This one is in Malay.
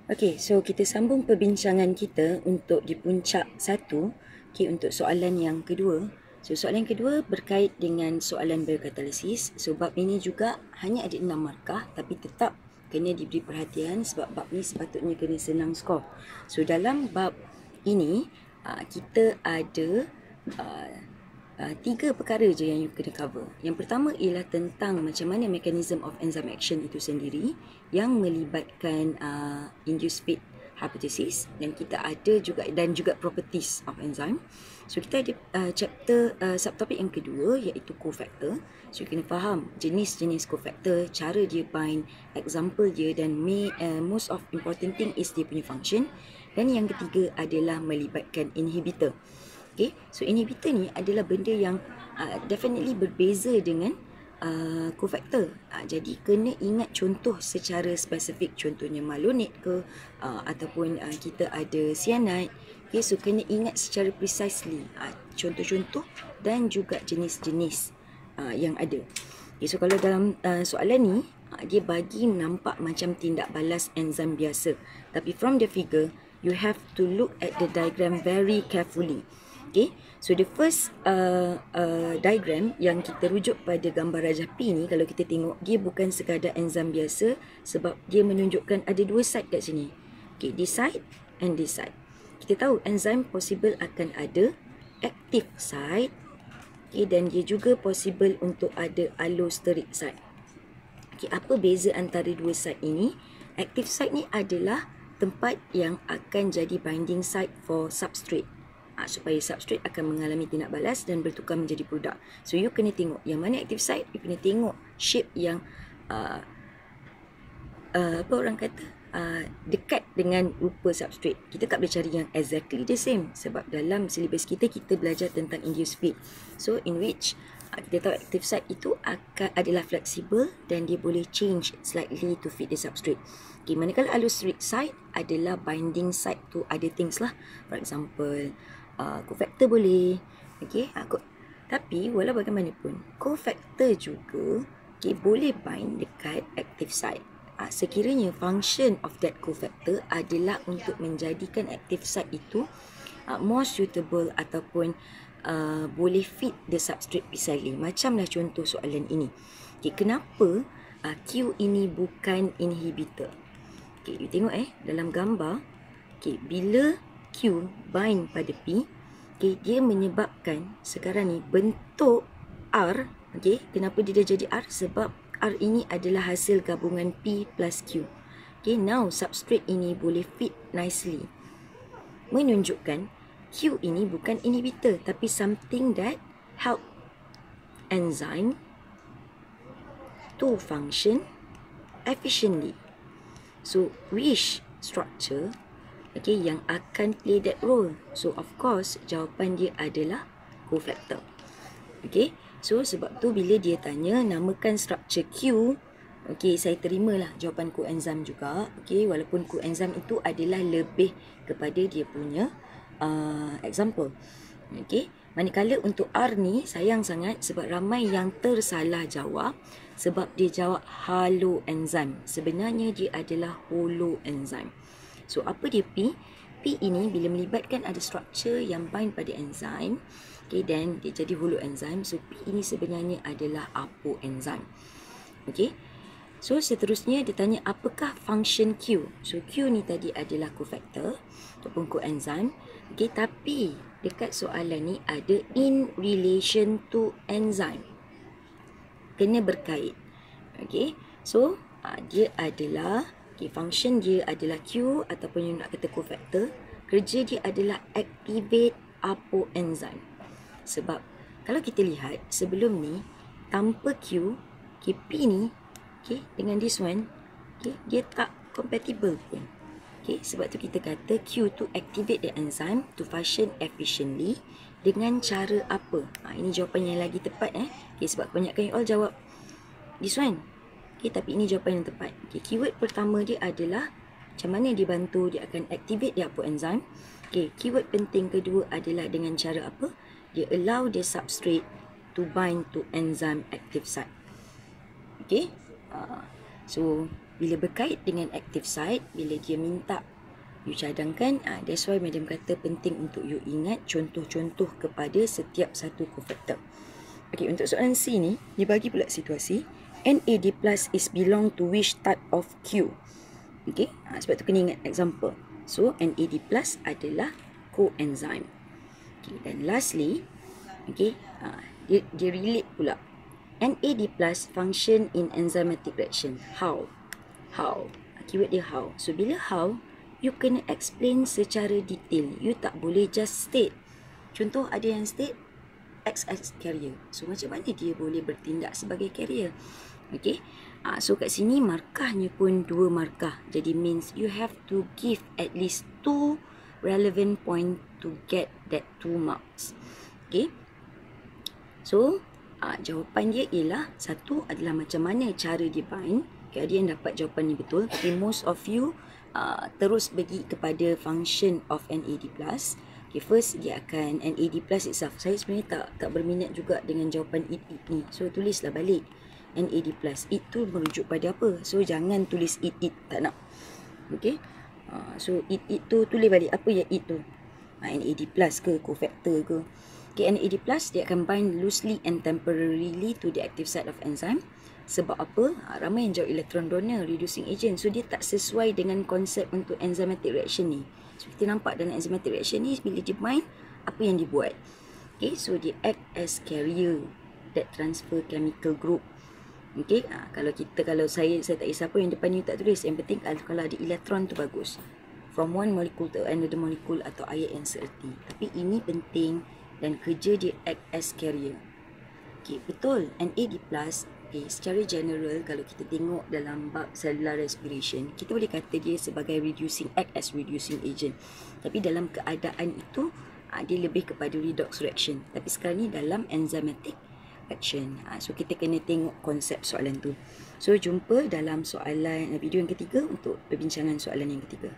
Okey, so kita sambung perbincangan kita untuk di puncak 1, untuk soalan yang kedua. So soalan yang kedua berkait dengan soalan biokatalisis. So bab ini juga hanya ada 6 markah tapi tetap kena diberi perhatian sebab bab ni sepatutnya kena senang skor. So dalam bab ini kita ada 3 perkara je yang you kena cover. Yang pertama ialah tentang macam mana mechanism of enzyme action itu sendiri yang melibatkan induced feed hypothesis, dan kita ada juga properties of enzyme. So kita ada chapter subtopik yang kedua iaitu cofactor. So you kena faham jenis-jenis cofactor, cara dia bind, example dia, dan most of important thing is dia punya function. Dan yang ketiga adalah melibatkan inhibitor. Okay, so inhibitor ni adalah benda yang definitely berbeza dengan cofactor. Jadi kena ingat contoh secara spesifik, contohnya malonate ke ataupun kita ada cyanide. Okay, so kena ingat secara precisely contoh-contoh dan juga jenis-jenis yang ada. Okay, so kalau dalam soalan ni dia bagi nampak macam tindak balas enzim biasa, tapi from the figure you have to look at the diagram very carefully. Okay, so the first diagram yang kita rujuk pada gambar rajah P ni, kalau kita tengok dia bukan sekadar enzim biasa sebab dia menunjukkan ada dua side kat sini. Okay, this side and this side. Kita tahu enzim possible akan ada active side, okay, dan dia juga possible untuk ada allosteric side. Okay, apa beza antara dua side ini? Active side ni adalah tempat yang akan jadi binding site for substrate. Supaya substrate akan mengalami tindak balas dan bertukar menjadi produk. So you kena tengok yang mana active site, you kena tengok shape yang apa orang kata dekat dengan rupa substrate. Kita tak boleh cari yang exactly the same sebab dalam syllabus kita belajar tentang induced feed. So in which kita tahu active site itu adalah flexible dan dia boleh change slightly to fit the substrate. Okay, manakala allosteric site adalah binding site to other things lah. For example, cofactor boleh. Okay, tapi walau bagaimanapun cofactor juga boleh bind dekat active site. Sekiranya function of that cofactor adalah untuk menjadikan active site itu more suitable ataupun boleh fit the substrate precisely. Macamlah contoh soalan ini. Okay, kenapa Q ini bukan inhibitor? Okay, you tengok dalam gambar. Okay, bila Q bind pada P, okay, dia menyebabkan sekarang ni bentuk R. Okay, kenapa dia dah jadi R? Sebab R ini adalah hasil gabungan P plus Q. Okay, now substrate ini boleh fit nicely, menunjukkan Q ini bukan inhibitor tapi something that help enzyme to function efficiently. So which structure yang akan play that role? So of course jawapan dia adalah cofactor. Okay, so sebab tu bila dia tanya namakan structure Q, saya terimalah jawapan coenzyme juga. Okay, walaupun coenzyme itu adalah lebih kepada dia punya example. Okay, manakala untuk R ni sayang sangat sebab ramai yang tersalah jawab sebab dia jawab haloenzyme. Sebenarnya dia adalah holoenzyme. So apa dia P? P ini bila melibatkan ada structure yang bind pada enzim, dan dia jadi holoenzyme. So P ini sebenarnya adalah apoenzyme. Okay, so seterusnya dia tanya apakah function Q. So Q ni tadi adalah cofactor ataupun coenzyme. Okay, tapi dekat soalan ni ada in relation to enzyme, kena berkait. Okay, so dia adalah function dia adalah Q ataupun yang nak kata cofactor. Kerja dia adalah activate apoenzyme. Sebab kalau kita lihat sebelum ni tanpa Q, P ni dengan this one, dia tak compatible pun. Sebab tu kita kata Q to activate the enzyme to function efficiently. Dengan cara apa? Ini jawapan yang lagi tepat sebab kebanyakan you all jawab this one. Tapi ini jawapan yang tepat. Keyword pertama dia adalah macam mana dia bantu, dia akan activate dia apoenzyme. Keyword penting kedua adalah dengan cara apa? Dia allow the substrate to bind to enzyme active site. So bila berkait dengan active site, bila dia minta you cadangkan, that's why madam kata penting untuk you ingat contoh-contoh kepada setiap satu cofactor. Okay, untuk soalan C ni, dia bagi pula situasi NAD+ is belong to which type of Q. Okay, sebab tu kena ingat example. So, NAD+ adalah coenzyme. Okay, dan lastly, okay, dia relate pula. NAD+ function in enzymatic reaction. How? Keyword dia how. So, bila how, you kena explain secara detail. You tak boleh just state. Contoh ada yang state XX carrier. So, macam mana dia boleh bertindak sebagai carrier? Okay. So, kat sini markahnya pun 2 markah. Jadi, means you have to give at least 2 relevant point to get that 2 marks. Okay. So, jawapan dia ialah satu adalah macam mana cara dia bind. Okay, ada yang dapat jawapan ni betul. Tapi most of you terus pergi kepada function of NAD+. Okay, first dia akan NAD+ itself. Saya sebenarnya tak berminat juga dengan jawapan it ni. So, tulislah balik NAD+. It tu merujuk pada apa? So, jangan tulis it. Tak nak. Okay. So, it tu tulis balik. Apa yang it tu? NAD+ ke? Cofactor ke? Okay, NAD+ dia akan bind loosely and temporarily to the active site of enzyme. Sebab apa? Ramai yang jawab electron donor, reducing agent. So, dia tak sesuai dengan konsep untuk enzymatic reaction ni. So, kita nampak dalam enzymatic reaction ni, bila dia bind, apa yang dia buat? Okay, so dia act as carrier that transfer chemical group. Okay, kalau saya tak kisah apa yang depan ni tak tulis. Yang penting kalau ada elektron tu bagus. From one molecule to another molecule atau ayat yang seerti. Tapi ini penting dan kerja dia act as carrier. Okay, betul. NAD+, okay, secara general kalau kita tengok dalam bab cellular respiration, kita boleh kata dia sebagai act as reducing agent. Tapi dalam keadaan itu, dia lebih kepada redox reaction. Tapi sekarang ni dalam enzymatic action. So, kita kena tengok konsep soalan tu. So, jumpa dalam soalan video yang ketiga untuk perbincangan soalan yang ketiga.